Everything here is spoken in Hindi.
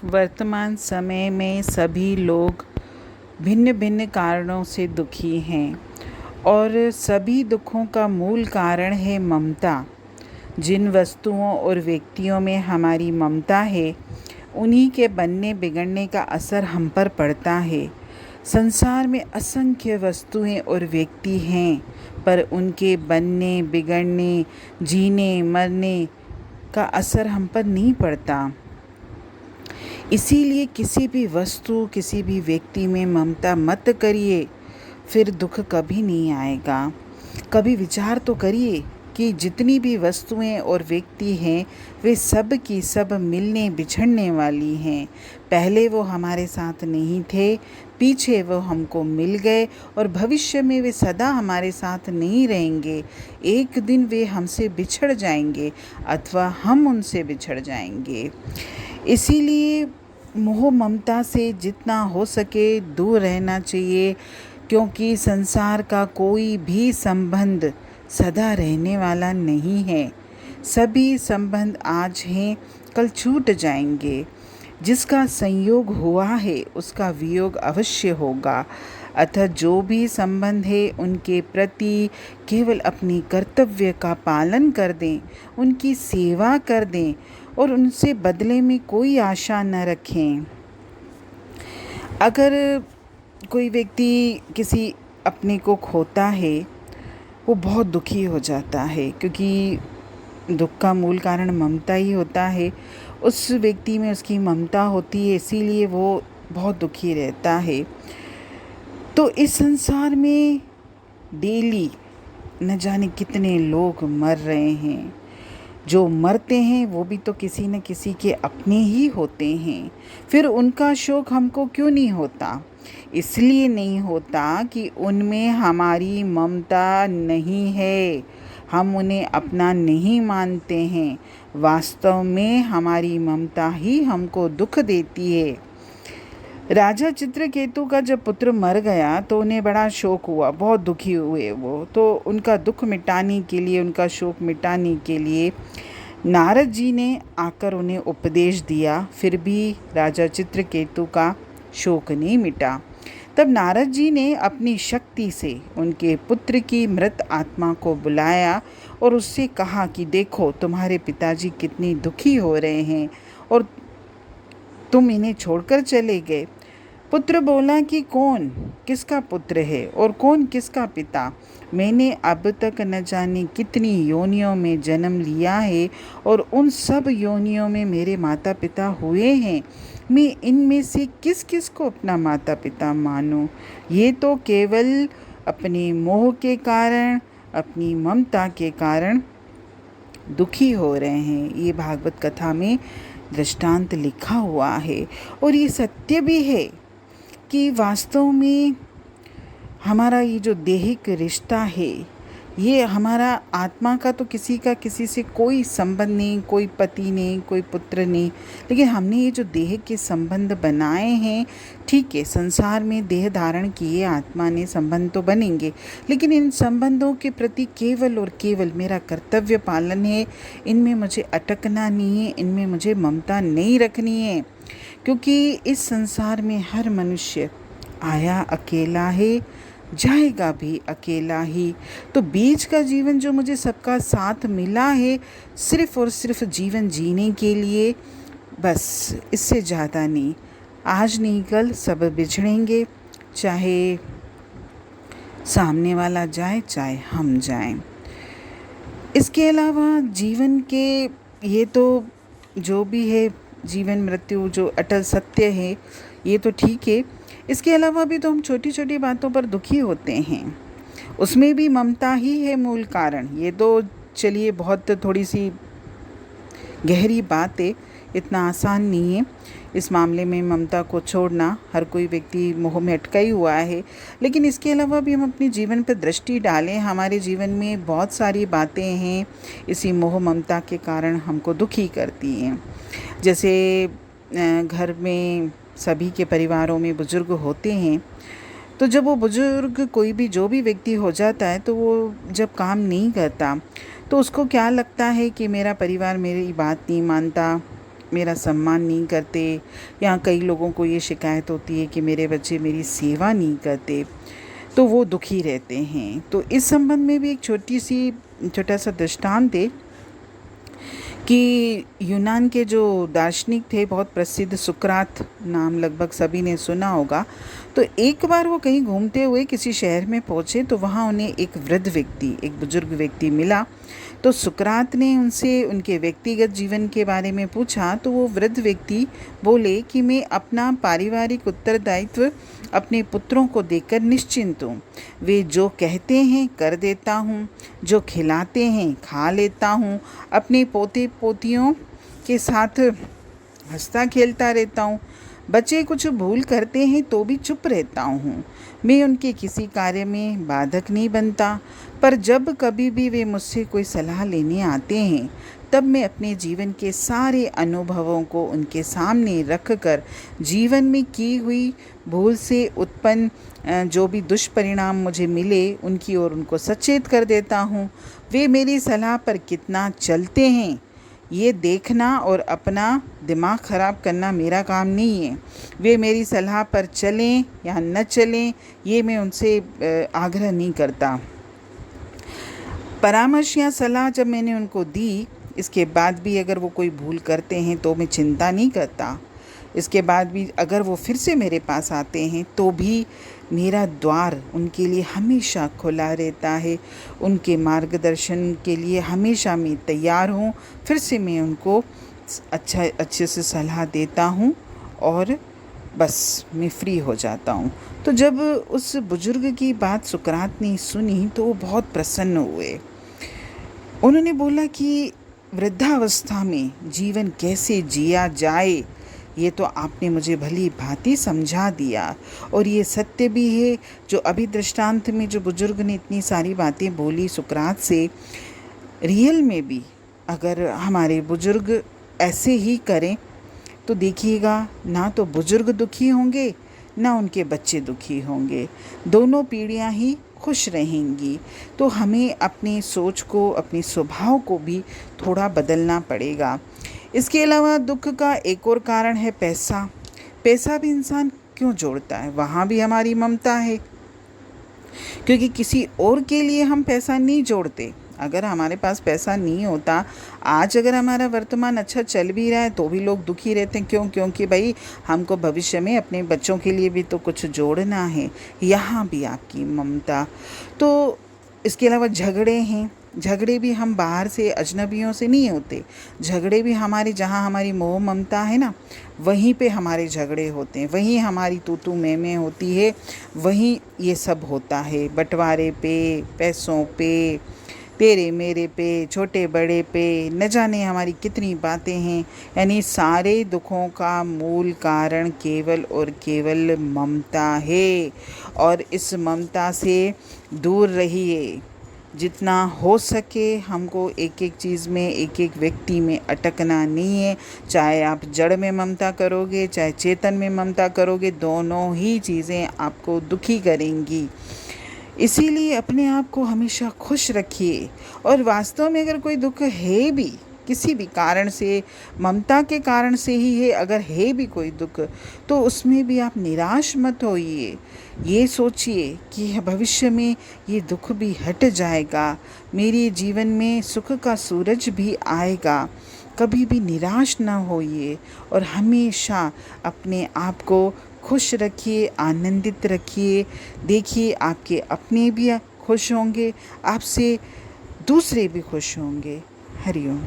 वर्तमान समय में सभी लोग भिन्न भिन्न कारणों से दुखी हैं और सभी दुखों का मूल कारण है ममता। जिन वस्तुओं और व्यक्तियों में हमारी ममता है, उन्हीं के बनने बिगड़ने का असर हम पर पड़ता है। संसार में असंख्य वस्तुएं और व्यक्ति हैं, पर उनके बनने बिगड़ने, जीने मरने का असर हम पर नहीं पड़ता। इसीलिए किसी भी वस्तु, किसी भी व्यक्ति में ममता मत करिए, फिर दुख कभी नहीं आएगा। कभी विचार तो करिए कि जितनी भी वस्तुएं और व्यक्ति हैं, वे सब की सब मिलने बिछड़ने वाली हैं। पहले वो हमारे साथ नहीं थे, पीछे वो हमको मिल गए और भविष्य में वे सदा हमारे साथ नहीं रहेंगे। एक दिन वे हमसे बिछड़ जाएंगे अथवा हम उनसे बिछड़ जाएंगे। इसीलिए मोह ममता से जितना हो सके दूर रहना चाहिए, क्योंकि संसार का कोई भी संबंध सदा रहने वाला नहीं है। सभी संबंध आज हैं, कल छूट जाएंगे। जिसका संयोग हुआ है उसका वियोग अवश्य होगा। अतः जो भी संबंध है उनके प्रति केवल अपनी कर्तव्य का पालन कर दें, उनकी सेवा कर दें और उनसे बदले में कोई आशा न रखें। अगर कोई व्यक्ति किसी अपने को खोता है, वो बहुत दुखी हो जाता है, क्योंकि दुख का मूल कारण ममता ही होता है। उस व्यक्ति में उसकी ममता होती है, इसीलिए वो बहुत दुखी रहता है। तो इस संसार में डेली न जाने कितने लोग मर रहे हैं। जो मरते हैं वो भी तो किसी न किसी के अपने ही होते हैं। फिर उनका शोक हमको क्यों नहीं होता? इसलिए नहीं होता कि उनमें हमारी ममता नहीं है, हम उन्हें अपना नहीं मानते हैं। वास्तव में हमारी ममता ही हमको दुख देती है। राजा चित्रकेतु का जब पुत्र मर गया तो उन्हें बड़ा शोक हुआ, बहुत दुखी हुए वो। तो उनका दुख मिटाने के लिए, उनका शोक मिटाने के लिए नारद जी ने आकर उन्हें उपदेश दिया। फिर भी राजा चित्रकेतु का शोक नहीं मिटा। तब नारद जी ने अपनी शक्ति से उनके पुत्र की मृत आत्मा को बुलाया और उससे कहा कि देखो, तुम्हारे पिताजी कितनी दुखी हो रहे हैं और तुम इन्हें छोड़कर चले गए। पुत्र बोला कि कौन किसका पुत्र है और कौन किसका पिता? मैंने अब तक न जाने कितनी योनियों में जन्म लिया है और उन सब योनियों में मेरे माता पिता हुए हैं। मैं इनमें से किस किस को अपना माता पिता मानूं? ये तो केवल अपने मोह के कारण, अपनी ममता के कारण दुखी हो रहे हैं। ये भागवत कथा में दृष्टांत लिखा हुआ है और ये सत्य भी है कि वास्तव में हमारा ये जो दैहिक रिश्ता है, ये हमारा आत्मा का तो किसी से कोई संबंध नहीं, कोई पति नहीं, कोई पुत्र नहीं। लेकिन हमने ये जो देह के संबंध बनाए हैं, ठीक है, संसार में देह धारण किए आत्मा ने संबंध तो बनेंगे, लेकिन इन संबंधों के प्रति केवल और केवल मेरा कर्तव्य पालन है। इनमें मुझे अटकना नहीं है, इनमें मुझे ममता नहीं रखनी है। क्योंकि इस संसार में हर मनुष्य आया अकेला है, जाएगा भी अकेला ही। तो बीच का जीवन जो मुझे सबका साथ मिला है, सिर्फ और सिर्फ जीवन जीने के लिए, बस, इससे ज़्यादा नहीं। आज नहीं कल सब बिछड़ेंगे, चाहे सामने वाला जाए चाहे हम जाएं। इसके अलावा जीवन के ये तो जो भी है, जीवन मृत्यु जो अटल सत्य है, ये तो ठीक है। इसके अलावा भी तो हम छोटी छोटी बातों पर दुखी होते हैं, उसमें भी ममता ही है मूल कारण। ये तो चलिए बहुत थोड़ी सी गहरी बात है, इतना आसान नहीं है इस मामले में ममता को छोड़ना। हर कोई व्यक्ति मोह में अटका ही हुआ है। लेकिन इसके अलावा भी हम अपने जीवन पर दृष्टि डालें, हमारे जीवन में बहुत सारी बातें हैं इसी मोह ममता के कारण हमको दुखी करती हैं। जैसे घर में सभी के परिवारों में बुजुर्ग होते हैं, तो जब वो बुजुर्ग कोई भी जो भी व्यक्ति हो जाता है, तो वो जब काम नहीं करता तो उसको क्या लगता है कि मेरा परिवार मेरी बात नहीं मानता, मेरा सम्मान नहीं करते, या कई लोगों को ये शिकायत होती है कि मेरे बच्चे मेरी सेवा नहीं करते, तो वो दुखी रहते हैं। तो इस संबंध में भी एक छोटा सा दृष्टांत है कि यूनान के जो दार्शनिक थे, बहुत प्रसिद्ध सुकरात नाम लगभग सभी ने सुना होगा। तो एक बार वो कहीं घूमते हुए किसी शहर में पहुँचे, तो वहाँ उन्हें एक वृद्ध व्यक्ति, एक बुजुर्ग व्यक्ति मिला। तो सुकरात ने उनसे उनके व्यक्तिगत जीवन के बारे में पूछा। तो वो वृद्ध व्यक्ति बोले कि मैं अपना पारिवारिक उत्तरदायित्व अपने पुत्रों को देकर निश्चिंत हूँ। वे जो कहते हैं कर देता हूँ, जो खिलाते हैं खा लेता हूँ, अपने पोते पोतियों के साथ हंसता खेलता रहता हूँ। बच्चे कुछ भूल करते हैं तो भी चुप रहता हूँ। मैं उनके किसी कार्य में बाधक नहीं बनता। पर जब कभी भी वे मुझसे कोई सलाह लेने आते हैं, तब मैं अपने जीवन के सारे अनुभवों को उनके सामने रख कर जीवन में की हुई भूल से उत्पन्न जो भी दुष्परिणाम मुझे मिले उनकी ओर उनको सचेत कर देता हूँ। वे मेरी सलाह पर कितना चलते हैं ये देखना और अपना दिमाग ख़राब करना मेरा काम नहीं है। वे मेरी सलाह पर चलें या न चलें, ये मैं उनसे आग्रह नहीं करता। परामर्श या सलाह जब मैंने उनको दी, इसके बाद भी अगर वो कोई भूल करते हैं तो मैं चिंता नहीं करता। इसके बाद भी अगर वो फिर से मेरे पास आते हैं तो भी मेरा द्वार उनके लिए हमेशा खुला रहता है। उनके मार्गदर्शन के लिए हमेशा मैं तैयार हूँ। फिर से मैं उनको अच्छे से सलाह देता हूँ और बस मैं फ्री हो जाता हूँ। तो जब उस बुजुर्ग की बात सुकरात ने सुनी तो वो बहुत प्रसन्न हुए। उन्होंने बोला कि वृद्धावस्था में जीवन कैसे जिया जाए ये तो आपने मुझे भली भांति समझा दिया, और ये सत्य भी है जो अभी दृष्टांत में जो बुजुर्ग ने इतनी सारी बातें बोली सुकरात से, रियल में भी अगर हमारे बुजुर्ग ऐसे ही करें तो देखिएगा, ना तो बुजुर्ग दुखी होंगे ना उनके बच्चे दुखी होंगे, दोनों पीढ़ियां ही खुश रहेंगी। तो हमें अपनी सोच को, अपने स्वभाव को भी थोड़ा बदलना पड़ेगा। इसके अलावा दुख का एक और कारण है पैसा। पैसा भी इंसान क्यों जोड़ता है? वहाँ भी हमारी ममता है, क्योंकि किसी और के लिए हम पैसा नहीं जोड़ते। अगर हमारे पास पैसा नहीं होता, आज अगर हमारा वर्तमान अच्छा चल भी रहा है तो भी लोग दुखी रहते हैं। क्यों? क्योंकि भाई हमको भविष्य में अपने बच्चों के लिए भी तो कुछ जोड़ना है। यहाँ भी आपकी ममता। तो इसके अलावा झगड़े हैं। झगड़े भी हम बाहर से अजनबियों से नहीं होते। झगड़े भी हमारे, जहाँ हमारी मोह ममता है ना, वहीं पे हमारे झगड़े होते हैं, वहीं हमारी तू मैं होती है, वहीं ये सब होता है। बंटवारे पे, पैसों पे, तेरे मेरे पे, छोटे बड़े पे, न जाने हमारी कितनी बातें हैं। यानी सारे दुखों का मूल कारण केवल और केवल ममता है। और इस ममता से दूर रहिए। जितना हो सके हमको एक एक चीज़ में, एक एक व्यक्ति में अटकना नहीं है। चाहे आप जड़ में ममता करोगे, चाहे चेतन में ममता करोगे, दोनों ही चीज़ें आपको दुखी करेंगी। इसीलिए अपने आप को हमेशा खुश रखिए। और वास्तव में अगर कोई दुख है भी, किसी भी कारण से, ममता के कारण से ही है, अगर है भी कोई दुख, तो उसमें भी आप निराश मत होइए। ये सोचिए कि भविष्य में ये दुख भी हट जाएगा, मेरे जीवन में सुख का सूरज भी आएगा। कभी भी निराश ना होइए और हमेशा अपने आप को खुश रखिए, आनंदित रखिए। देखिए आपके अपने भी खुश होंगे, आपसे दूसरे भी खुश होंगे। हरि ओम।